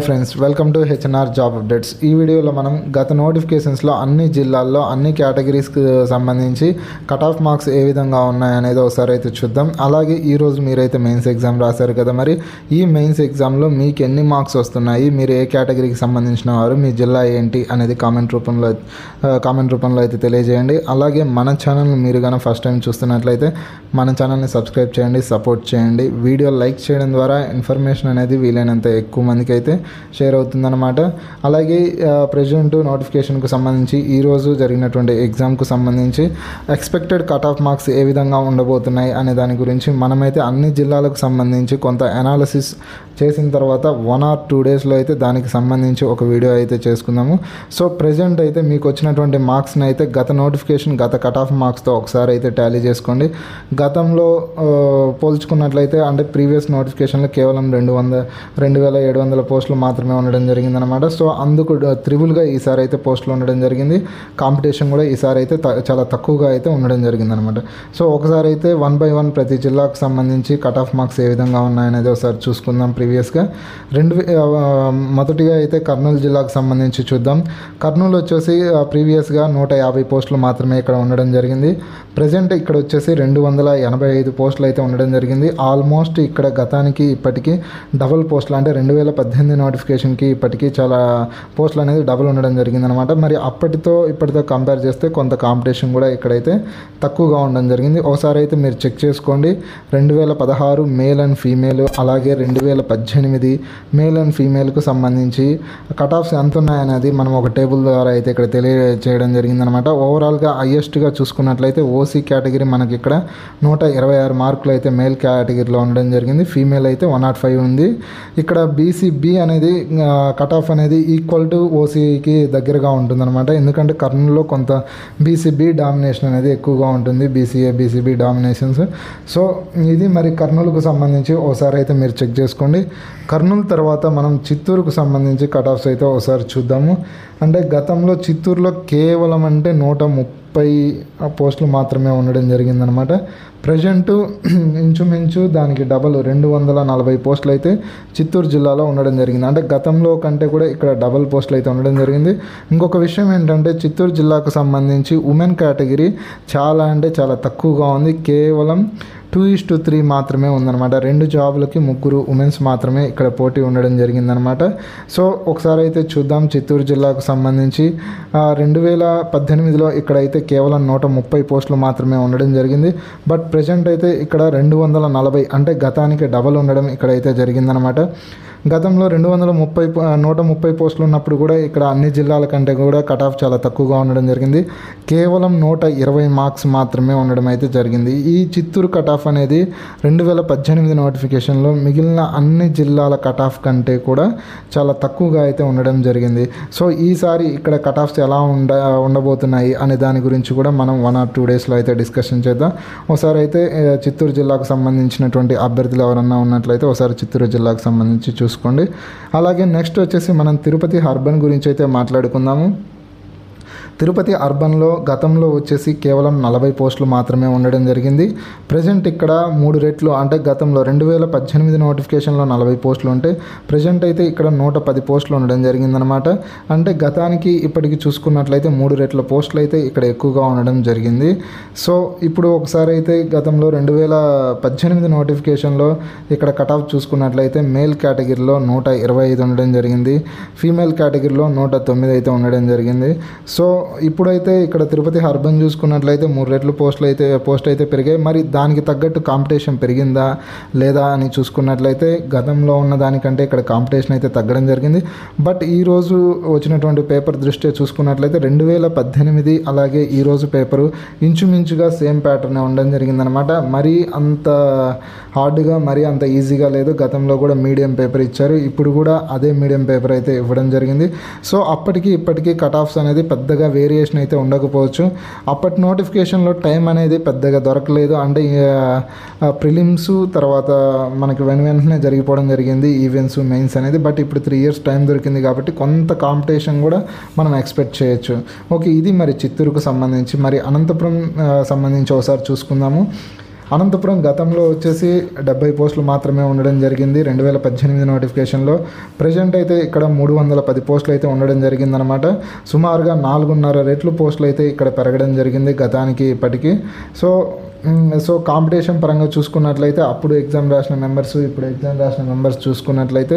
Friends, welcome to HNR job updates. ఈ వీడియోలో మనం గత నోటిఫికేషన్స్లో అన్ని జిల్లాల్లో అన్ని కేటగిరీస్కి సంబంధించి కట్ ఆఫ్ మార్క్స్ ఏ విధంగా ఉన్నాయనేది ఒకసారి అయితే చూద్దాం. అలాగే ఈరోజు మీరైతే మెయిన్స్ ఎగ్జామ్ రాశారు కదా, మరి ఈ మెయిన్స్ ఎగ్జామ్లో మీకు ఎన్ని మార్క్స్ వస్తున్నాయి, మీరు ఏ కేటగిరీకి సంబంధించిన వారు, మీ జిల్లా ఏంటి అనేది కామెంట్ రూపంలో అయితే తెలియజేయండి. అలాగే మన ఛానల్ని మీరు కానీ ఫస్ట్ టైం చూస్తున్నట్లయితే మన ఛానల్ని సబ్స్క్రైబ్ చేయండి, సపోర్ట్ చేయండి. వీడియో లైక్ చేయడం ద్వారా ఇన్ఫర్మేషన్ అనేది వీలైనంత ఎక్కువ మందికి అయితే షేర్ అవుతుందన్నమాట. అలాగే ప్రెజెంట్ నోటిఫికేషన్కు సంబంధించి ఈరోజు జరిగినటువంటి ఎగ్జామ్కు సంబంధించి ఎక్స్పెక్టెడ్ కట్ ఆఫ్ మార్క్స్ ఏ విధంగా ఉండబోతున్నాయి అనే దాని గురించి మనమైతే అన్ని జిల్లాలకు సంబంధించి కొంత అనాలిసిస్ చేసిన తర్వాత 1 or 2 డేస్లో అయితే దానికి సంబంధించి ఒక వీడియో అయితే చేసుకుందాము. సో ప్రెజెంట్ అయితే మీకు వచ్చినటువంటి మార్క్స్ని అయితే గత కట్ ఆఫ్ మార్క్స్తో ఒకసారి అయితే టాలీ చేసుకోండి. గతంలో పోల్చుకున్నట్లయితే అంటే ప్రీవియస్ నోటిఫికేషన్లో కేవలం 2,700 పోస్టులు మాత్రమే ఉండడం జరిగిందనమాట. సో అందుకు త్రిబుల్గా ఈసారి అయితే పోస్టులు ఉండడం జరిగింది. కాంపిటీషన్ కూడా ఈసారి అయితే చాలా తక్కువగా అయితే ఉండడం జరిగిందనమాట. సో ఒకసారి అయితే 1 by 1 ప్రతి జిల్లాకు సంబంధించి కట్ ఆఫ్ మార్క్స్ ఏ విధంగా ఉన్నాయనేది ఒకసారి చూసుకుందాం. ప్రీవియస్గా మొదటిగా అయితే కర్నూలు జిల్లాకు సంబంధించి చూద్దాం. కర్నూలు వచ్చేసి ప్రీవియస్గా 150 పోస్టులు మాత్రమే ఇక్కడ ఉండడం జరిగింది. ప్రజెంట్ ఇక్కడ వచ్చేసి 285 పోస్టులు అయితే ఉండడం జరిగింది. ఆల్మోస్ట్ ఇక్కడ గతానికి ఇప్పటికీ డబుల్ పోస్టులు అంటే 2018 నోటిఫికేషన్కి ఇప్పటికీ చాలా పోస్టులు అనేది డబుల్ ఉండడం జరిగిందనమాట. మరి ఇప్పటితో కంపేర్ చేస్తే కొంత కాంపిటీషన్ కూడా ఇక్కడైతే తక్కువగా ఉండడం జరిగింది. ఒకసారి అయితే మీరు చెక్ చేసుకోండి. 2016 మేల్ అండ్ ఫీమేల్, అలాగే 2018 మేల్ అండ్ ఫీమేల్కు సంబంధించి కట్ ఆఫ్స్ ఎంత ఉన్నాయనేది మనం ఒక టేబుల్ ద్వారా అయితే ఇక్కడ తెలియజేయడం జరిగిందనమాట. ఓవరాల్గా హయ్యెస్ట్గా చూసుకున్నట్లయితే ఓసీ కేటగిరీ మనకి ఇక్కడ 126 మార్కులు అయితే మేల్ కేటగిరీలో ఉండడం జరిగింది. ఫీమేల్ అయితే 105 ఉంది. ఇక్కడ బీసీబీ అనేది కట్ ఆఫ్ అనేది ఈక్వల్ టు ఓసీకి దగ్గరగా ఉంటుందన్నమాట. ఎందుకంటే కర్నూలులో కొంత బీసీబీ డామినేషన్ అనేది ఎక్కువగా ఉంటుంది, బీసీబీ డామినేషన్స్. సో ఇది మరి కర్నూలుకు సంబంధించి ఒకసారి అయితే మీరు చెక్ చేసుకోండి. కర్నూలు తర్వాత మనం చిత్తూరుకు సంబంధించి కట్ ఆఫ్స్ అయితే ఒకసారి చూద్దాము. అంటే గతంలో చిత్తూరులో కేవలం అంటే 130 పోస్టులు మాత్రమే ఉండడం జరిగిందనమాట. ప్రజెంటు ఇంచుమించు దానికి డబల్ 240 పోస్టులు అయితే చిత్తూరు జిల్లాలో ఉండడం జరిగింది. అంటే గతంలో కంటే కూడా ఇక్కడ డబల్ పోస్టులు అయితే ఉండడం జరిగింది. ఇంకొక విషయం ఏంటంటే చిత్తూరు జిల్లాకు సంబంధించి ఉమెన్ కేటగిరీ చాలా తక్కువగా ఉంది. కేవలం 2:3 మాత్రమే ఉందన్నమాట. 2 జాబులకి 3 ఉమెన్స్ మాత్రమే ఇక్కడ పోటీ ఉండడం జరిగిందనమాట. సో ఒకసారి అయితే చూద్దాం. చిత్తూరు జిల్లాకు సంబంధించి 2018లో ఇక్కడైతే కేవలం 130 పోస్టులు మాత్రమే ఉండడం జరిగింది. బట్ ప్రజెంట్ అయితే ఇక్కడ 240 అంటే గతానికి డబల్ ఉండడం ఇక్కడైతే జరిగిందనమాట. గతంలో 130 పోస్టులు ఉన్నప్పుడు కూడా ఇక్కడ అన్ని జిల్లాల కంటే కూడా కట్ ఆఫ్ చాలా తక్కువగా ఉండడం జరిగింది. కేవలం 120 మార్క్స్ మాత్రమే ఉండడం అయితే జరిగింది. ఈ చిత్తూరు కట్ ఆఫ్ అనేది 2018 నోటిఫికేషన్లో మిగిలిన అన్ని జిల్లాల కట్ ఆఫ్ కంటే కూడా చాలా తక్కువగా అయితే ఉండడం జరిగింది. సో ఈసారి ఇక్కడ కట్ ఆఫ్స్ ఎలా ఉండబోతున్నాయి అనే దాని గురించి కూడా మనం 1 or 2 డేస్లో అయితే డిస్కషన్ చేద్దాం. ఒకసారి అయితే చిత్తూరు జిల్లాకు సంబంధించినటువంటి అభ్యర్థులు ఎవరన్నా ఉన్నట్లయితే ఒకసారి చిత్తూరు జిల్లాకు సంబంధించి చూసుకోండి. అలాగే నెక్స్ట్ వచ్చేసి మనం తిరుపతి అర్బన్ గురించి అయితే మాట్లాడుకుందాము. తిరుపతి అర్బన్లో గతంలో వచ్చేసి కేవలం 40 పోస్టులు మాత్రమే ఉండడం జరిగింది. ప్రజెంట్ ఇక్కడ 3 రెట్లు అంటే గతంలో 2018 నోటిఫికేషన్లో 40 పోస్టులు ఉంటే ప్రజెంట్ అయితే ఇక్కడ 110 పోస్టులు ఉండడం జరిగిందనమాట. అంటే గతానికి ఇప్పటికి చూసుకున్నట్లయితే 3 రెట్ల పోస్టులు అయితే ఇక్కడ ఎక్కువగా ఉండడం జరిగింది. సో ఇప్పుడు ఒకసారి అయితే గతంలో 2018 నోటిఫికేషన్లో ఇక్కడ కట్ ఆఫ్ చూసుకున్నట్లయితే మేల్ కేటగిరీలో 125 ఉండడం జరిగింది. ఫీమేల్ కేటగిరీలో 109 అయితే ఉండడం జరిగింది. సో ఇప్పుడైతే ఇక్కడ తిరుపతి అర్బన్ చూసుకున్నట్లయితే 3 రెట్లు పోస్ట్ అయితే పెరిగాయి. మరి దానికి తగ్గట్టు కాంపిటీషన్ పెరిగిందా లేదా అని చూసుకున్నట్లయితే గతంలో ఉన్న దానికంటే ఇక్కడ కాంపిటీషన్ అయితే తగ్గడం జరిగింది. బట్ ఈరోజు వచ్చినటువంటి పేపర్ దృష్ట్యా చూసుకున్నట్లయితే 2018 అలాగే ఈరోజు పేపరు ఇంచుమించుగా సేమ్ ప్యాటర్న్ ఉండడం జరిగిందనమాట. మరీ అంత హార్డ్గా మరీ అంత ఈజీగా లేదు. గతంలో కూడా మీడియం పేపర్ ఇచ్చారు, ఇప్పుడు కూడా అదే మీడియం పేపర్ అయితే ఇవ్వడం జరిగింది. సో ఇప్పటికీ కట్ ఆఫ్స్ అనేది పెద్దగా వేరియేషన్ అయితే ఉండకపోవచ్చు. అప్పటి నోటిఫికేషన్లో టైం అనేది పెద్దగా దొరకలేదు. అంటే ప్రిలిమ్స్ తర్వాత మనకి వెంటనే జరిగిపోవడం జరిగింది ఈవెంట్స్ మెయిన్స్ అనేది. బట్ ఇప్పుడు 3 years టైం దొరికింది కాబట్టి కొంత కాంపిటీషన్ కూడా మనం ఎక్స్పెక్ట్ చేయొచ్చు. ఓకే, ఇది మరి చిత్తూరుకు సంబంధించి. మరి అనంతపురం సంబంధించి ఒకసారి చూసుకుందాము. అనంతపురం గతంలో వచ్చేసి 70 పోస్టులు మాత్రమే ఉండడం జరిగింది 2018 నోటిఫికేషన్లో. ప్రజెంట్ అయితే ఇక్కడ 310 పోస్టులు అయితే ఉండడం జరిగిందనమాట. సుమారుగా 4.5 రెట్లు పోస్టులు అయితే ఇక్కడ పెరగడం జరిగింది గతానికి ఇప్పటికీ. సో కాంపిటీషన్ పరంగా చూసుకున్నట్లయితే అప్పుడు ఎగ్జామ్ రాసిన మెంబర్స్ ఇప్పుడు ఎగ్జామ్ రాసిన మెంబర్స్ చూసుకున్నట్లయితే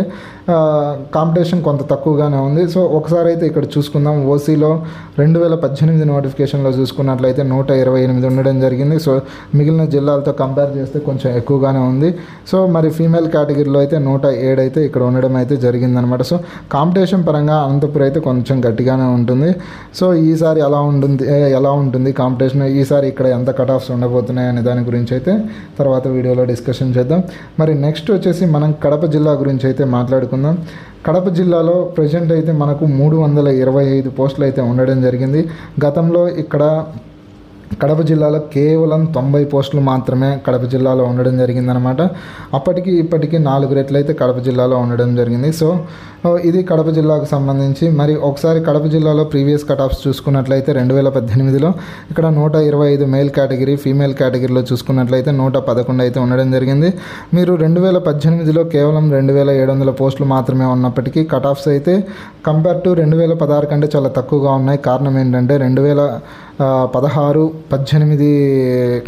కాంపిటీషన్ కొంత తక్కువగానే ఉంది. సో ఒకసారి అయితే ఇక్కడ చూసుకుందాం. ఓసీలో 2018 నోటిఫికేషన్లో చూసుకున్నట్లయితే 128 ఉండడం జరిగింది. సో మిగిలిన జిల్లాలతో కంపేర్ చేస్తే కొంచెం ఎక్కువగానే ఉంది. సో మరి ఫీమేల్ కేటగిరీలో అయితే 107 అయితే ఇక్కడ ఉండడం అయితే జరిగిందనమాట. సో కాంపిటీషన్ పరంగా అనంతపురం అయితే కొంచెం గట్టిగానే ఉంటుంది. సో ఈసారి ఎలా ఉంటుంది కాంపిటీషన్, ఈసారి ఇక్కడ ఎంత కట్ ఆఫ్స్ ఉండబోతుంది అనే దాని గురించి అయితే తర్వాత వీడియోలో డిస్కషన్ చేద్దాం. మరి నెక్స్ట్ వచ్చేసి మనం కడప జిల్లా గురించి అయితే మాట్లాడుకుందాం. కడప జిల్లాలో ప్రజెంట్ అయితే మనకు 325 పోస్టులు అయితే ఉండడం జరిగింది. గతంలో ఇక్కడ కడప జిల్లాలో కేవలం 90 పోస్టులు మాత్రమే కడప జిల్లాలో ఉండడం జరిగిందనమాట. అప్పటికి ఇప్పటికీ 4 రెట్లు అయితే కడప జిల్లాలో ఉండడం జరిగింది. సో ఇది కడప జిల్లాకు సంబంధించి. మరి ఒకసారి కడప జిల్లాలో ప్రీవియస్ కట్ ఆఫ్స్ చూసుకున్నట్లయితే 2018లో ఇక్కడ 125 మేల్ కేటగిరీ, ఫీమేల్ కేటగిరీలో చూసుకున్నట్లయితే 111 అయితే ఉండడం జరిగింది. మీరు 2018లో కేవలం 2700 పోస్టులు మాత్రమే ఉన్నప్పటికీ కట్ ఆఫ్స్ అయితే కంపేర్ టు 2016 కంటే చాలా తక్కువగా ఉన్నాయి. కారణం ఏంటంటే 2018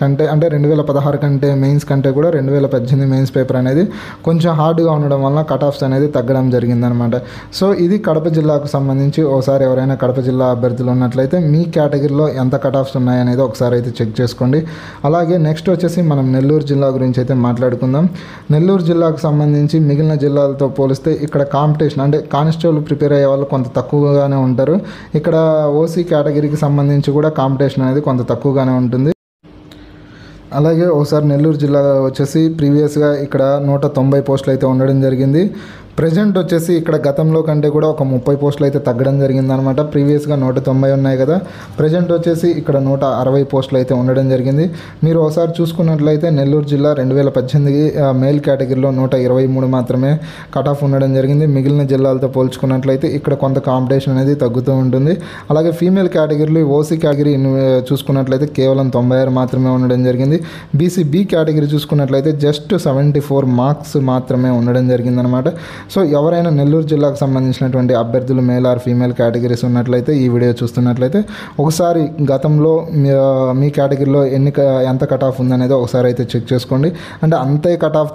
కంటే అంటే 2016 కంటే మెయిన్స్ కంటే కూడా 2018 మెయిన్స్ పేపర్ అనేది కొంచెం హార్డ్గా ఉండడం వల్ల కట్ ఆఫ్స్ అనేది తగ్గడం జరిగిందనమాట. సో ఇది కడప జిల్లాకు సంబంధించి. ఒకసారి ఎవరైనా కడప జిల్లా అభ్యర్థులు ఉన్నట్లయితే మీ కేటగిరీలో ఎంత కట్ ఆఫ్స్ ఉన్నాయనేది ఒకసారి అయితే చెక్ చేసుకోండి. అలాగే నెక్స్ట్ వచ్చేసి మనం నెల్లూరు జిల్లా గురించి అయితే మాట్లాడుకుందాం. నెల్లూరు జిల్లాకు సంబంధించి మిగిలిన జిల్లాలతో పోలిస్తే ఇక్కడ కాంపిటీషన్ అంటే కానిస్టేబుల్ ప్రిపేర్ అయ్యే వాళ్ళు కొంత తక్కువగానే ఉంటారు. ఇక్కడ ఓసీ కేటగిరీకి సంబంధించి కూడా కాంపిటీషన్ అనేది కొంత తక్కువగానే ఉంటుంది. అలాగే ఒకసారి నెల్లూరు జిల్లా వచ్చేసి ప్రీవియస్గా ఇక్కడ 190 పోస్టులు అయితే ఉండడం జరిగింది. ప్రజెంట్ వచ్చేసి ఇక్కడ గతంలో కంటే కూడా ఒక 30 పోస్టులు అయితే తగ్గడం జరిగిందనమాట. ప్రీవియస్గా 190 ఉన్నాయి కదా, ప్రజెంట్ వచ్చేసి ఇక్కడ 160 పోస్టులు అయితే ఉండడం జరిగింది. మీరు ఒకసారి చూసుకున్నట్లయితే నెల్లూరు జిల్లా 2018 మేల్ కేటగిరీలో 123 మాత్రమే కట్ ఆఫ్ ఉండడం జరిగింది. మిగిలిన జిల్లాలతో పోల్చుకున్నట్లయితే ఇక్కడ కొంత కాంపిటీషన్ అనేది తగ్గుతూ ఉంటుంది. అలాగే ఫీమేల్ కేటగిరీలో ఓసీ కేటగిరీ చూసుకున్నట్లయితే కేవలం 96 మాత్రమే ఉండడం జరిగింది. బీ కేటగిరీ చూసుకున్నట్లయితే జస్ట్ 74 మార్క్స్ మాత్రమే ఉండడం జరిగిందనమాట. సో ఎవరైనా నెల్లూరు జిల్లాకు సంబంధించినటువంటి అభ్యర్థులు మేల్ ఆర్ ఫీమేల్ కేటగిరీస్ ఉన్నట్లయితే ఈ వీడియో చూస్తున్నట్లయితే ఒకసారి గతంలో మీ కేటగిరీలో ఎంత కట్ ఆఫ్ ఉందనేది ఒకసారి అయితే చెక్ చేసుకోండి. అంటే అంతే కట్ ఆఫ్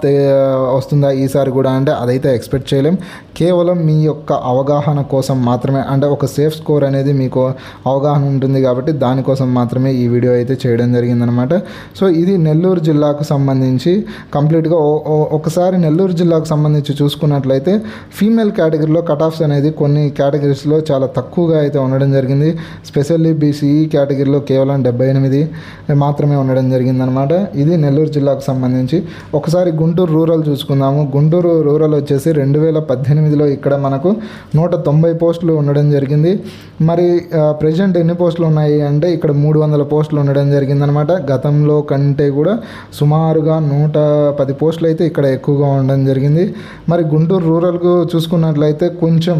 వస్తుందా ఈసారి కూడా అంటే అదైతే ఎక్స్పెక్ట్ చేయలేం. కేవలం మీ యొక్క అవగాహన కోసం మాత్రమే, అంటే ఒక సేఫ్ స్కోర్ అనేది మీకు అవగాహన ఉంటుంది కాబట్టి దానికోసం మాత్రమే ఈ వీడియో అయితే చేయడం జరిగిందనమాట. సో ఇది నెల్లూరు జిల్లాకు సంబంధించి కంప్లీట్గా. ఒకసారి నెల్లూరు జిల్లాకు సంబంధించి చూసుకున్నట్లయితే ఫీమేల్ కేటగిరీలో కట్ ఆఫ్స్ అనేది కొన్ని కేటగిరీస్లో చాలా తక్కువగా అయితే ఉండడం జరిగింది. స్పెషల్లీ బీసీఈ కేటగిరీలో కేవలం 78 మాత్రమే ఉండడం జరిగిందనమాట. ఇది నెల్లూరు జిల్లాకు సంబంధించి. ఒకసారి గుంటూరు రూరల్ చూసుకుందాము. గుంటూరు రూరల్ వచ్చేసి 2018లో ఇక్కడ మనకు 190 పోస్టులు ఉండడం జరిగింది. మరి ప్రజెంట్ ఎన్ని పోస్టులు ఉన్నాయి అంటే ఇక్కడ 300 పోస్టులు ఉండడం జరిగిందనమాట. గతంలో కంటే కూడా సుమారుగా 110 పోస్టులు అయితే ఇక్కడ ఎక్కువగా ఉండడం జరిగింది. మరి గుంటూరు రూరల్కు చూసుకున్నట్లయితే కొంచెం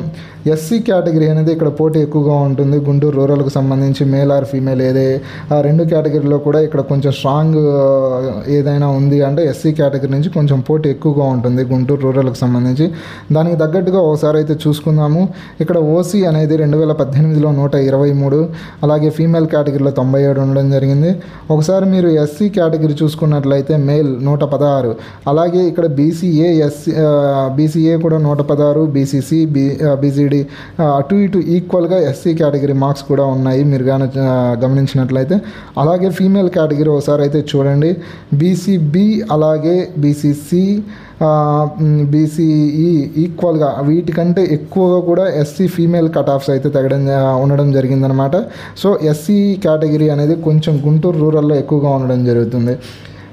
ఎస్సీ కేటగిరీ అనేది ఇక్కడ పోటీ ఎక్కువగా ఉంటుంది. గుంటూరు రూరల్కు సంబంధించి మేల్ ఆర్ ఫీమేల్ ఆ రెండు కేటగిరీలో కూడా ఇక్కడ కొంచెం స్ట్రాంగ్ ఏదైనా ఉంది అంటే ఎస్సీ కేటగిరీ నుంచి కొంచెం పోటీ ఎక్కువగా ఉంటుంది గుంటూరు రూరల్కి సంబంధించి. దానికి తగ్గట్టుగా ఒకసారి అయితే చూసుకుందాము. ఇక్కడ ఓసీ అనేది 2018లో 123, అలాగే ఫీమేల్ కేటగిరీలో 97 ఉండడం జరిగింది. ఒకసారి మీరు ఎస్సీ కేటగిరీ చూసుకున్నట్లయితే మేల్ 116, అలాగే ఇక్కడ బీసీఏ కూడా 116, బీసీసీ, బీసీడీ అటు ఇటు ఈక్వల్గా ఎస్సీ కేటగిరీ మార్క్స్ కూడా ఉన్నాయి మీరు కానీ గమనించినట్లయితే. అలాగే ఫీమేల్ కేటగిరీ ఒకసారి అయితే చూడండి. బీసీబీ అలాగే బీసీసీ, బీసీఈ ఈక్వల్గా వీటికంటే ఎక్కువగా కూడా ఎస్సీ ఫీమేల్ కట్ ఆఫ్స్ అయితే ఉండడం జరిగిందనమాట. సో ఎస్సీ కేటగిరీ అనేది కొంచెం గుంటూరు రూరల్లో ఎక్కువగా ఉండడం జరుగుతుంది.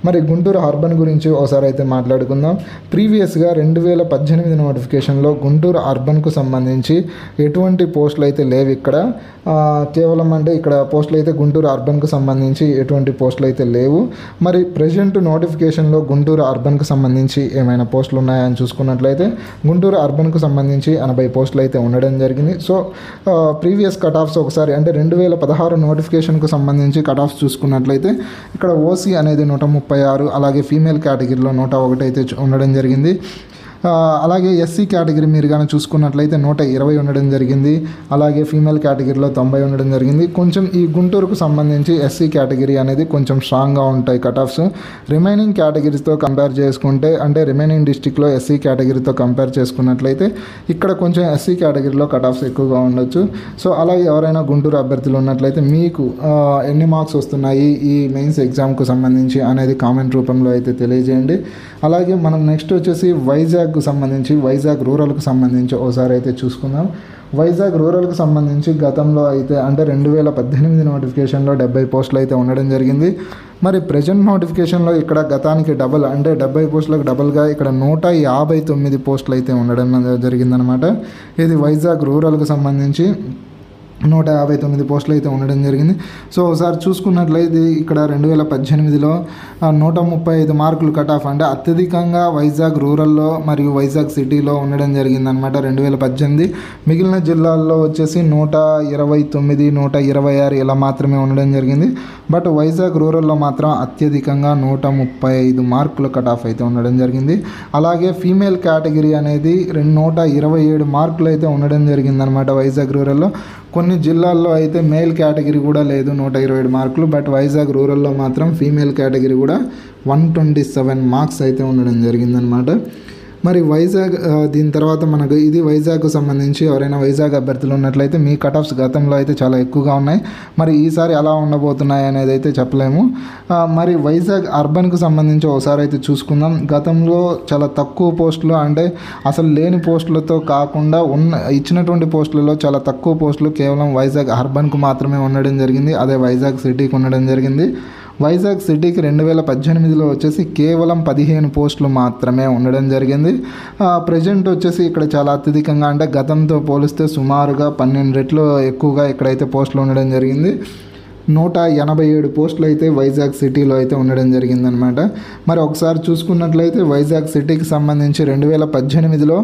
మరి గుంటూరు అర్బన్ గురించి ఒకసారి అయితే మాట్లాడుకుందాం. ప్రీవియస్గా 2018 నోటిఫికేషన్లో గుంటూరు అర్బన్కు సంబంధించి ఎటువంటి పోస్టులు అయితే లేవు ఇక్కడ. కేవలం అంటే ఇక్కడ పోస్టులు అయితే గుంటూరు అర్బన్కు సంబంధించి ఎటువంటి పోస్టులు అయితే లేవు. మరి ప్రజెంట్ నోటిఫికేషన్లో గుంటూరు అర్బన్కు సంబంధించి ఏమైనా పోస్టులు ఉన్నాయని చూసుకున్నట్లయితే గుంటూరు అర్బన్కు సంబంధించి 80 పోస్టులు అయితే ఉండడం జరిగింది. సో ప్రీవియస్ కట్ ఆఫ్స్ ఒకసారి అంటే 2016 నోటిఫికేషన్కు సంబంధించి కట్ ఆఫ్స్ చూసుకున్నట్లయితే ఇక్కడ ఓసీ అనేది 130 136, అలాగే ఫీమేల్ కేటగిరీలో 101 అయితే ఉండడం జరిగింది. అలాగే ఎస్సీ కేటగిరీ మీరు కానీ చూసుకున్నట్లయితే 120 ఉండడం జరిగింది. అలాగే ఫీమేల్ కేటగిరీలో 90 ఉండడం జరిగింది. కొంచెం ఈ గుంటూరుకు సంబంధించి ఎస్సీ కేటగిరీ అనేది కొంచెం స్ట్రాంగ్గా ఉంటాయి కట్ ఆఫ్స్. రిమైనింగ్ కేటగిరీస్తో కంపేర్ చేసుకుంటే, అంటే రిమైనింగ్ డిస్టిక్లో ఎస్సీ కేటగిరీతో కంపేర్ చేసుకున్నట్లయితే ఇక్కడ కొంచెం ఎస్సీ కేటగిరీలో కట్ ఆఫ్స్ ఎక్కువగా ఉండొచ్చు. సో అలాగే ఎవరైనా గుంటూరు అభ్యర్థులు ఉన్నట్లయితే మీకు ఎన్ని మార్క్స్ వస్తున్నాయి ఈ మెయిన్స్ ఎగ్జామ్కు సంబంధించి అనేది కామెంట్ రూపంలో అయితే తెలియజేయండి. అలాగే మనం నెక్స్ట్ వచ్చేసి వైజాగ్కు సంబంధించి, వైజాగ్ రూరల్కు సంబంధించి ఒకసారి అయితే చూసుకుందాం. వైజాగ్ రూరల్కి సంబంధించి గతంలో అయితే అంటే 2018 నోటిఫికేషన్లో 70 పోస్టులు అయితే ఉండడం జరిగింది. మరి ప్రజెంట్ నోటిఫికేషన్లో ఇక్కడ గతానికి డబుల్, అంటే 70 పోస్టులకు డబుల్గా ఇక్కడ 159 పోస్టులు అయితే ఉండడం జరిగిందనమాట. ఇది వైజాగ్ రూరల్కి సంబంధించి 159 పోస్టులు అయితే ఉండడం జరిగింది. సో ఒకసారి చూసుకున్నట్లయితే ఇక్కడ 2018లో 135 మార్కులు కట్ ఆఫ్, అంటే అత్యధికంగా వైజాగ్ రూరల్లో మరియు వైజాగ్ సిటీలో ఉండడం జరిగిందనమాట 2018. మిగిలిన జిల్లాల్లో వచ్చేసి 129, 126 ఇలా మాత్రమే ఉండడం జరిగింది. బట్ వైజాగ్ రూరల్లో మాత్రం అత్యధికంగా 135 మార్కులు కట్ ఆఫ్ అయితే ఉండడం జరిగింది. అలాగే ఫీమేల్ కేటగిరీ అనేది 127 మార్కులు అయితే ఉండడం జరిగిందనమాట వైజాగ్ రూరల్లో. కొన్ని జిల్లాల్లో అయితే మేల్ కేటగిరీ కూడా లేదు, 127 మార్కులు. బట్ వైజాగ్ రూరల్లో మాత్రం ఫీమేల్ కేటగిరీ కూడా 127 మార్క్స్ అయితే ఉండడం జరిగిందనమాట. మరి వైజాగ్ దీని తర్వాత మనకు ఇది వైజాగ్కు సంబంధించి ఎవరైనా వైజాగ్ అభ్యర్థులు ఉన్నట్లయితే మీ కట్ ఆఫ్స్ గతంలో అయితే చాలా ఎక్కువగా ఉన్నాయి. మరి ఈసారి ఎలా ఉండబోతున్నాయి అనేది అయితే చెప్పలేము. మరి వైజాగ్ అర్బన్కు సంబంధించి ఒకసారి అయితే చూసుకుందాం. గతంలో చాలా తక్కువ పోస్టులు, అంటే అసలు లేని పోస్టులతో కాకుండా ఇచ్చినటువంటి పోస్టులలో చాలా తక్కువ పోస్టులు కేవలం వైజాగ్ అర్బన్కు మాత్రమే ఉండడం జరిగింది. అదే వైజాగ్ సిటీకి ఉండడం జరిగింది. వైజాగ్ సిటీకి 2018లో వచ్చేసి కేవలం 15 పోస్టులు మాత్రమే ఉండడం జరిగింది. ప్రజెంట్ వచ్చేసి ఇక్కడ చాలా అత్యధికంగా, అంటే గతంతో పోలిస్తే సుమారుగా 12 రెట్లు ఎక్కువగా ఇక్కడైతే పోస్టులు ఉండడం జరిగింది. 187 పోస్టులు అయితే వైజాగ్ సిటీలో అయితే ఉండడం జరిగిందనమాట. మరి ఒకసారి చూసుకున్నట్లయితే వైజాగ్ సిటీకి సంబంధించి 2018లో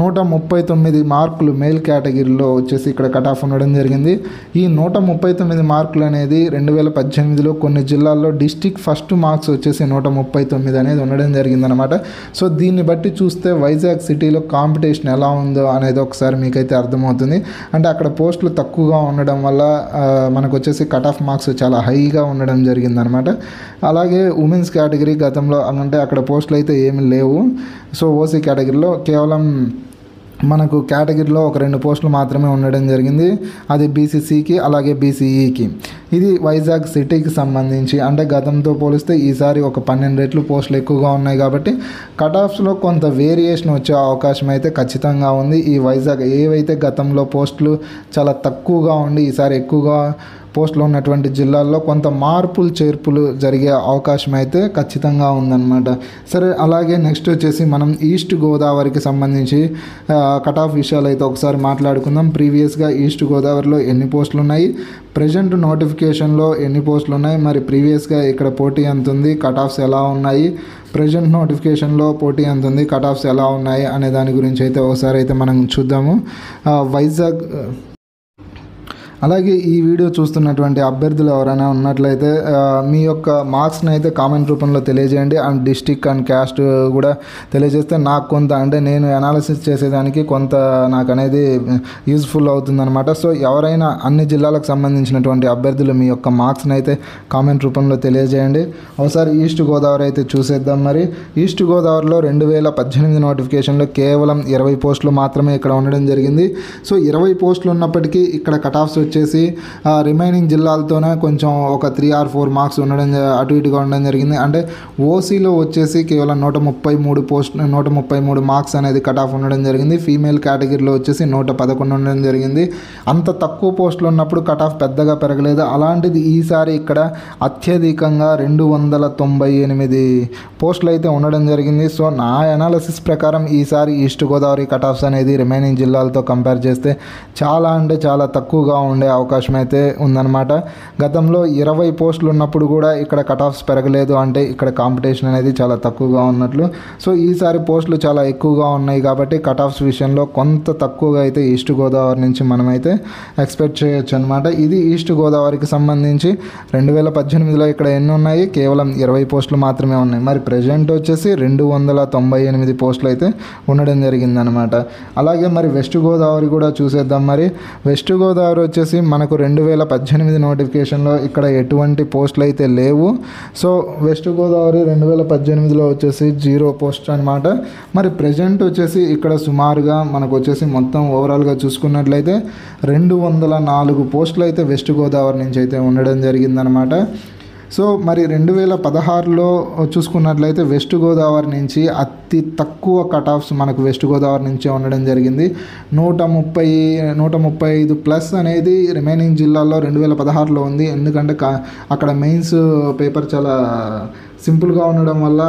139 మార్కులు మేల్ కేటగిరీలో వచ్చేసి ఇక్కడ కట్ ఆఫ్ ఉండడం జరిగింది. ఈ 139 మార్కులు అనేది 2018లో కొన్ని జిల్లాల్లో డిస్టిక్ ఫస్ట్ మార్క్స్ వచ్చేసి 139 అనేది ఉండడం జరిగిందనమాట. సో దీన్ని బట్టి చూస్తే వైజాగ్ సిటీలో కాంపిటీషన్ ఎలా ఉందో అనేది ఒకసారి మీకైతే అర్థమవుతుంది. అంటే అక్కడ పోస్టులు తక్కువగా ఉండడం వల్ల మనకు వచ్చేసి కట్ ఆఫ్ మార్క్స్ చాలా హైగా ఉండడం జరిగిందనమాట. అలాగే ఉమెన్స్ కేటగిరీ గతంలో అంటే అక్కడ పోస్టులు అయితే ఏమీ లేవు. సో ఓసీ కేటగిరీలో కేవలం మనకు కేటగిరీలో ఒక 2 పోస్టులు మాత్రమే ఉండడం జరిగింది. అది బీసీసీకి అలాగే బీసీఈకి. ఇది వైజాగ్ సిటీకి సంబంధించి, అంటే గతంతో పోలిస్తే ఈసారి ఒక 12 రెట్లు పోస్టులు ఎక్కువగా ఉన్నాయి కాబట్టి కట్ ఆఫ్స్లో కొంత వేరియేషన్ వచ్చే అవకాశం అయితే ఖచ్చితంగా ఉంది. ఈ వైజాగ్ ఏవైతే గతంలో పోస్టులు చాలా తక్కువగా ఉండి ఈసారి ఎక్కువగా పోస్టులు ఉన్నటువంటి జిల్లాల్లో కొంత మార్పులు చేర్పులు జరిగే అవకాశం అయితే ఖచ్చితంగా ఉందన్నమాట. సరే, అలాగే నెక్స్ట్ వచ్చేసి మనం ఈస్ట్ గోదావరికి సంబంధించి కట్ ఆఫ్ విషయాలు అయితే ఒకసారి మాట్లాడుకుందాం. ప్రీవియస్గా ఈస్ట్ గోదావరిలో ఎన్ని పోస్టులు ఉన్నాయి, ప్రజెంట్ నోటిఫికేషన్లో ఎన్ని పోస్టులు ఉన్నాయి, మరి ప్రీవియస్గా ఇక్కడ పోటీ ఎంత ఉంది, కట్ ఆఫ్స్ ఎలా ఉన్నాయి, ప్రజెంట్ నోటిఫికేషన్లో పోటీ ఎంత ఉంది, కట్ ఆఫ్స్ ఎలా ఉన్నాయి అనే దాని గురించి అయితే ఒకసారి అయితే మనం చూద్దాము. వైజాగ్ అలాగే ఈ వీడియో చూస్తున్నటువంటి అభ్యర్థులు ఎవరైనా ఉన్నట్లయితే మీ యొక్క మార్క్స్ని అయితే కామెంట్ రూపంలో తెలియజేయండి. అండ్ డిస్టిక్ అండ్ క్యాస్ట్ కూడా తెలియజేస్తే నాకు కొంత, అంటే నేను అనాలిసిస్ చేసేదానికి కొంత నాకు అనేది యూజ్ఫుల్ అవుతుందన్నమాట. సో ఎవరైనా అన్ని జిల్లాలకు సంబంధించినటువంటి అభ్యర్థులు మీ యొక్క మార్క్స్ని అయితే కామెంట్ రూపంలో తెలియజేయండి. ఒకసారి ఈస్ట్ గోదావరి అయితే చూసేద్దాం. మరి ఈస్ట్ గోదావరిలో 2018 నోటిఫికేషన్లో కేవలం 20 పోస్టులు మాత్రమే ఇక్కడ ఉండడం జరిగింది. సో 20 పోస్టులు ఉన్నప్పటికీ ఇక్కడ కట్ ఆఫ్స్ వచ్చేసి రిమైనింగ్ జిల్లాలతోనే కొంచెం ఒక 3 or 4 మార్క్స్ ఉండడం అటు ఇటుగా ఉండడం జరిగింది. అంటే ఓసీలో వచ్చేసి కేవలం 133 మార్క్స్ అనేది కట్ ఆఫ్ ఉండడం జరిగింది. ఫీమేల్ కేటగిరీలో వచ్చేసి 111 ఉండడం జరిగింది. అంత తక్కువ పోస్టులు ఉన్నప్పుడు కట్ ఆఫ్ పెద్దగా పెరగలేదు. అలాంటిది ఈసారి ఇక్కడ అత్యధికంగా 298 పోస్టులు అయితే ఉండడం జరిగింది. సో నా అనాలిసిస్ ప్రకారం ఈసారి ఈస్ట్ గోదావరి కట్ ఆఫ్స్ అనేది రిమైనింగ్ జిల్లాలతో కంపేర్ చేస్తే చాలా అంటే చాలా తక్కువగా ఉండే ఉండే అవకాశం అయితే ఉందన్నమాట. గతంలో 20 పోస్టులు ఉన్నప్పుడు కూడా ఇక్కడ కట్ ఆఫ్స్ పెరగలేదు, అంటే ఇక్కడ కాంపిటీషన్ అనేది చాలా తక్కువగా ఉన్నట్లు. సో ఈసారి పోస్టులు చాలా ఎక్కువగా ఉన్నాయి కాబట్టి కట్ ఆఫ్స్ విషయంలో కొంత తక్కువగా అయితే ఈస్ట్ గోదావరి నుంచి మనమైతే ఎక్స్పెక్ట్ చేయొచ్చు అనమాట. ఇది ఈస్ట్ గోదావరికి సంబంధించి 2018లో ఇక్కడ ఎన్ని ఉన్నాయి, కేవలం 20 పోస్టులు మాత్రమే ఉన్నాయి. మరి ప్రజెంట్ వచ్చేసి 298 పోస్టులు అయితే ఉండడం జరిగిందనమాట. అలాగే మరి వెస్ట్ గోదావరి కూడా చూసేద్దాం. మరి వెస్ట్ గోదావరి వచ్చేసి మనకు 2018 నోటిఫికేషన్లో ఇక్కడ ఎటువంటి పోస్టులు అయితే లేవు. సో వెస్ట్ గోదావరి 2018లో వచ్చేసి 0 పోస్ట్ అనమాట. మరి ప్రజెంట్ వచ్చేసి ఇక్కడ సుమారుగా మనకు వచ్చేసి మొత్తం ఓవరాల్గా చూసుకున్నట్లయితే 204 పోస్టులు అయితే వెస్ట్ గోదావరి నుంచి అయితే ఉండడం జరిగిందనమాట. సో మరి 2016లో చూసుకున్నట్లయితే వెస్ట్ గోదావరి నుంచి అతి తక్కువ కట్ ఆఫ్స్ మనకు వెస్ట్ గోదావరి నుంచే ఉండడం జరిగింది. 135 ప్లస్ అనేది రిమైనింగ్ జిల్లాల్లో 2016లో ఉంది. ఎందుకంటే అక్కడ మెయిన్స్ పేపర్ చాలా సింపుల్గా ఉండడం వల్ల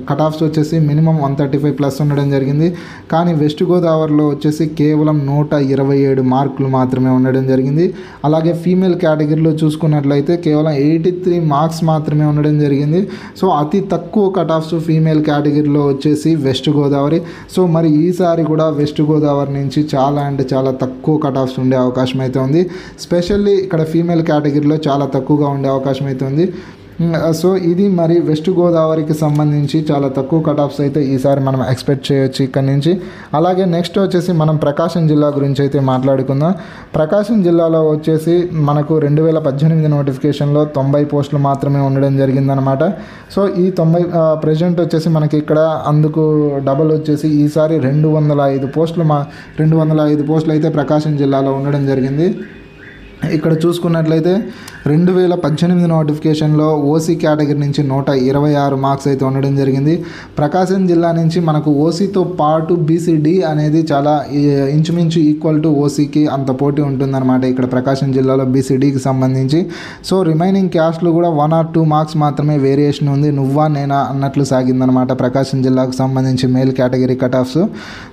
కట్ ఆఫ్స్ వచ్చేసి మినిమం 135 ప్లస్ ఉండడం జరిగింది. కానీ వెస్ట్ గోదావరిలో వచ్చేసి కేవలం 127 మార్కులు మాత్రమే ఉండడం జరిగింది. అలాగే ఫీమేల్ కేటగిరీలో చూసుకున్నట్లయితే కేవలం 83 మార్క్స్ మాత్రమే ఉండడం జరిగింది. సో అతి తక్కువ కట్ ఆఫ్స్ ఫీమేల్ కేటగిరీలో వచ్చేసి వెస్ట్ గోదావరి. సో మరి ఈసారి కూడా వెస్ట్ గోదావరి నుంచి చాలా అంటే చాలా తక్కువ కట్ ఆఫ్స్ ఉండే అవకాశం అయితే ఉంది. స్పెషల్లీ ఇక్కడ ఫీమేల్ కేటగిరీలో చాలా తక్కువగా ఉండే అవకాశం అయితే ఉంది. సో ఇది మరి వెస్ట్ గోదావరికి సంబంధించి చాలా తక్కువ కట్ ఆఫ్స్ అయితే ఈసారి మనం ఎక్స్పెక్ట్ చేయొచ్చు ఇక్కడ నుంచి. అలాగే నెక్స్ట్ వచ్చేసి మనం ప్రకాశం జిల్లా గురించి అయితే మాట్లాడుకుందాం. ప్రకాశం జిల్లాలో వచ్చేసి మనకు 2018 నోటిఫికేషన్లో 90 పోస్టులు మాత్రమే ఉండడం జరిగిందనమాట. సో ఈ 90 ప్రజెంట్ వచ్చేసి మనకి ఇక్కడ అందుకు డబల్ వచ్చేసి ఈసారి 205 పోస్టులు అయితే ప్రకాశం జిల్లాలో ఉండడం జరిగింది. ఇక్కడ చూసుకున్నట్లయితే 2018 నోటిఫికేషన్లో ఓసీ కేటగిరీ నుంచి 126 మార్క్స్ అయితే ఉండడం జరిగింది. ప్రకాశం జిల్లా నుంచి మనకు ఓసీతో పాటు బీసీడీ అనేది చాలా ఇంచుమించు ఈక్వల్ టు ఓసీకి అంత పోటీ ఉంటుందన్నమాట ఇక్కడ ప్రకాశం జిల్లాలో బీసీడీకి సంబంధించి. సో రిమైనింగ్ క్యాస్ట్లు కూడా 1 or 2 మార్క్స్ మాత్రమే వేరియేషన్ ఉంది, నువ్వా నేనా అన్నట్లు సాగిందనమాట ప్రకాశం జిల్లాకు సంబంధించి male category cut offs.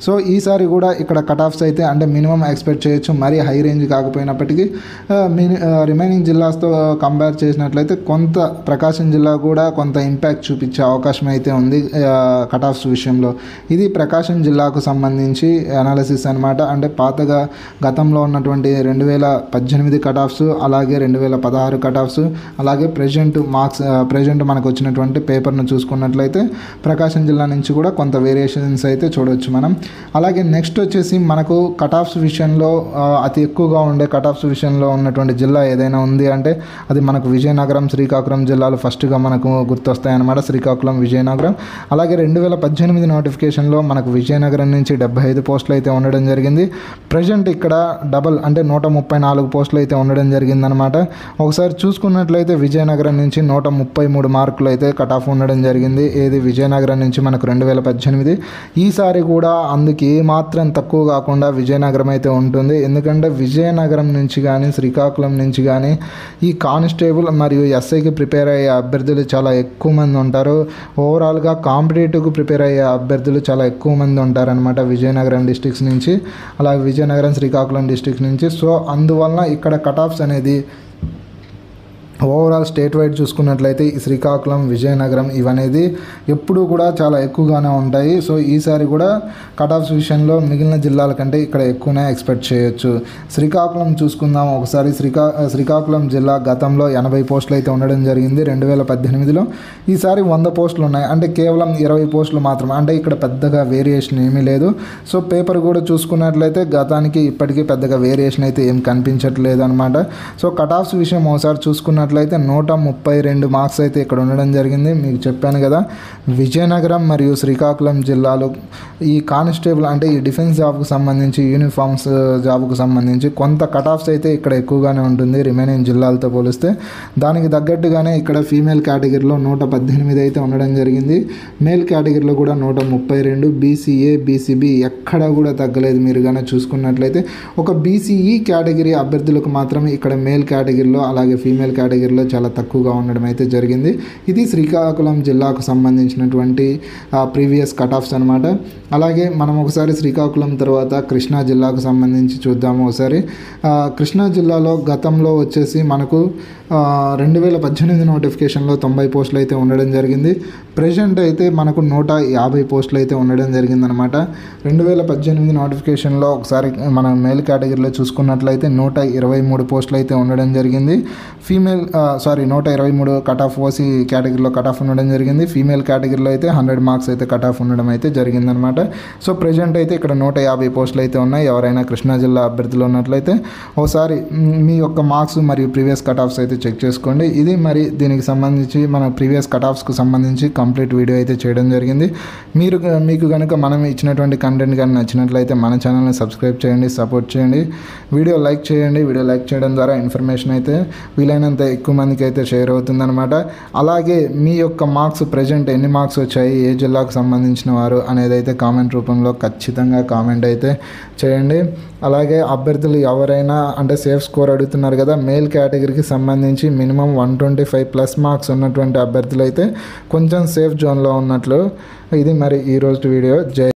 So ఈసారి కూడా ఇక్కడ కట్ ఆఫ్స్ అయితే అంటే మినిమం ఎక్స్పెక్ట్ చేయొచ్చు, మరీ హై రేంజ్ కాకపోయినప్పటికీ రిమైనింగ్ జిల్లాస్తో కంపేర్ చేసినట్లయితే కొంత ప్రకాశం జిల్లా కూడా కొంత ఇంపాక్ట్ చూపించే అవకాశం అయితే ఉంది కట్ ఆఫ్స్ విషయంలో. ఇది ప్రకాశం జిల్లాకు సంబంధించి అనాలిసిస్ అనమాట. అంటే పాతగా గతంలో ఉన్నటువంటి 2018 కట్ ఆఫ్స్, అలాగే 2016 కట్ ఆఫ్స్, అలాగే ప్రజెంట్ మనకు వచ్చినటువంటి పేపర్ను చూసుకున్నట్లయితే ప్రకాశం జిల్లా నుంచి కూడా కొంత వేరియేషన్స్ అయితే చూడవచ్చు మనం. అలాగే నెక్స్ట్ వచ్చేసి మనకు కట్ ఆఫ్స్ విషయంలో అతి ఎక్కువగా ఉండే కట్ ఆఫ్స్ విషయంలో ఉన్నటువంటి జిల్లా ఏదైనా ఉంది అంటే అది మనకు విజయనగరం, శ్రీకాకుళం జిల్లాలు ఫస్ట్గా మనకు గుర్తొస్తాయన్నమాట. శ్రీకాకుళం, విజయనగరం. అలాగే 2018 నోటిఫికేషన్లో మనకు విజయనగరం నుంచి 75 పోస్టులు అయితే ఉండడం జరిగింది. ప్రజెంట్ ఇక్కడ డబల్ అంటే 134 పోస్టులు అయితే ఉండడం జరిగిందనమాట. ఒకసారి చూసుకున్నట్లయితే విజయనగరం నుంచి 133 మార్కులు అయితే కట్ ఆఫ్ ఉండడం జరిగింది. ఏది విజయనగరం నుంచి మనకు 2018. ఈసారి కూడా అందుకు ఏమాత్రం తక్కువ కాకుండా విజయనగరం అయితే ఉంటుంది. ఎందుకంటే విజయనగరం నుంచి కానీ శ్రీకాకుళం నుంచి కానీ ఈ కానిస్టేబుల్ మరియు ఎస్ఐకి ప్రిపేర్ అయ్యే అభ్యర్థులు చాలా ఎక్కువ మంది ఉంటారు. ఓవరాల్గా కాంపిటేటివ్కి ప్రిపేర్ అయ్యే అభ్యర్థులు చాలా ఎక్కువ మంది ఉంటారనమాట విజయనగరం డిస్ట్రిక్ట్స్ నుంచి, అలాగే విజయనగరం, శ్రీకాకుళం డిస్ట్రిక్ట్ నుంచి. సో అందువలన ఇక్కడ కట్ ఆఫ్స్ అనేది ఓవరాల్ స్టేట్ వైడ్ చూసుకున్నట్లయితే ఈ శ్రీకాకుళం, విజయనగరం ఇవనేది ఎప్పుడూ కూడా చాలా ఎక్కువగానే ఉంటాయి. సో ఈసారి కూడా కట్ ఆఫ్స్ విషయంలో మిగిలిన జిల్లాల కంటే ఇక్కడ ఎక్కువనే ఎక్స్పెక్ట్ చేయొచ్చు. శ్రీకాకుళం చూసుకుందాం ఒకసారి. శ్రీకాకుళం జిల్లా గతంలో 80 పోస్టులు అయితే ఉండడం జరిగింది 2018లో. ఈసారి 100 పోస్టులు ఉన్నాయి, అంటే కేవలం 20 పోస్టులు మాత్రమే, అంటే ఇక్కడ పెద్దగా వేరియేషన్ ఏమీ లేదు. సో పేపర్ కూడా చూసుకున్నట్లయితే గతానికి ఇప్పటికీ పెద్దగా వేరియేషన్ అయితే ఏం కనిపించట్లేదు అనమాట. సో కట్ ఆఫ్స్ విషయం ఒకసారి చూసుకున్నట్లయితే 132 మార్క్స్ అయితే ఇక్కడ ఉండడం జరిగింది. మీకు చెప్పాను కదా, విజయనగరం మరియు శ్రీకాకుళం జిల్లాలో ఈ కానిస్టేబుల్ అంటే ఈ డిఫెన్స్ జాబ్కు సంబంధించి, యూనిఫామ్స్ జాబ్కు సంబంధించి కొంత కట్ ఆఫ్స్ అయితే ఇక్కడ ఎక్కువగానే ఉంటుంది రిమైనింగ్ జిల్లాలతో పోలిస్తే. దానికి తగ్గట్టుగానే ఇక్కడ ఫీమేల్ కేటగిరీలో 118 అయితే ఉండడం జరిగింది. మేల్ కేటగిరీలో కూడా 132, బీసీఏ, బీసీబీ ఎక్కడ కూడా తగ్గలేదు. మీరు కానీ చూసుకున్నట్లయితే ఒక బీసీఈ కేటగిరీ అభ్యర్థులకు మాత్రమే ఇక్కడ మేల్ కేటగిరీలో అలాగే ఫీమేల్ కేటగిరీ కేటగిరీలో చాలా తక్కువగా ఉండడం అయితే జరిగింది. ఇది శ్రీకాకుళం జిల్లాకు సంబంధించినటువంటి ప్రీవియస్ కట్ ఆఫ్స్ అనమాట. అలాగే మనం ఒకసారి శ్రీకాకుళం తర్వాత కృష్ణా జిల్లాకు సంబంధించి చూద్దాము. ఒకసారి కృష్ణా జిల్లాలో గతంలో వచ్చేసి మనకు 2018 నోటిఫికేషన్లో 90 పోస్టులు అయితే ఉండడం జరిగింది. ప్రెజెంట్ అయితే మనకు 150 పోస్టులు అయితే ఉండడం జరిగిందనమాట. 2018 నోటిఫికేషన్లో ఒకసారి మనం మేల్ కేటగిరీలో చూసుకున్నట్లయితే 123 పోస్టులు అయితే ఉండడం జరిగింది. 123 కట్ ఆఫ్ ఓసీ కేటగిరీలో కట్ ఆఫ్ ఉండడం జరిగింది. ఫీమేల్ కేటగిరీలో అయితే 100 మార్క్స్ అయితే కట్ ఆఫ్ ఉండడం అయితే జరిగిందనమాట. సో ప్రెజెంట్ అయితే ఇక్కడ 150 పోస్టులు అయితే ఉన్నాయి. ఎవరైనా కృష్ణా జిల్లా అభ్యర్థులు ఉన్నట్లయితే ఒకసారి మీ యొక్క మార్క్స్ మరియు ప్రీవియస్ కట్ ఆఫ్స్ అయితే చెక్ చేసుకోండి. ఇది మరి దీనికి సంబంధించి మన ప్రీవియస్ కట్ ఆఫ్స్కి సంబంధించి కంప్లీట్ వీడియో అయితే చేయడం జరిగింది. మీకు కనుక మనం ఇచ్చినటువంటి కంటెంట్ కానీ నచ్చినట్లయితే మన ఛానల్ని సబ్స్క్రైబ్ చేయండి, సపోర్ట్ చేయండి, వీడియో లైక్ చేయండి. వీడియో లైక్ చేయడం ద్వారా ఇన్ఫర్మేషన్ అయితే వీలైనంత ఎక్కువ మందికి అయితే షేర్ అవుతుందన్నమాట. అలాగే మీ యొక్క మార్క్స్ ప్రజెంట్ ఎన్ని మార్క్స్ వచ్చాయి, ఏ జిల్లాకు సంబంధించిన వారు అనేది అయితే కామెంట్ రూపంలో ఖచ్చితంగా కామెంట్ అయితే చేయండి. అలాగే అభ్యర్థులు ఎవరైనా అంటే సేఫ్ స్కోర్ అడుగుతున్నారు కదా, మేల్ కేటగిరీకి సంబంధించి మినిమం 125+ మార్క్స్ ఉన్నటువంటి అభ్యర్థులు అయితే కొంచెం సేఫ్ జోన్లో ఉన్నట్లు. ఇది మరి ఈరోజు వీడియో. జై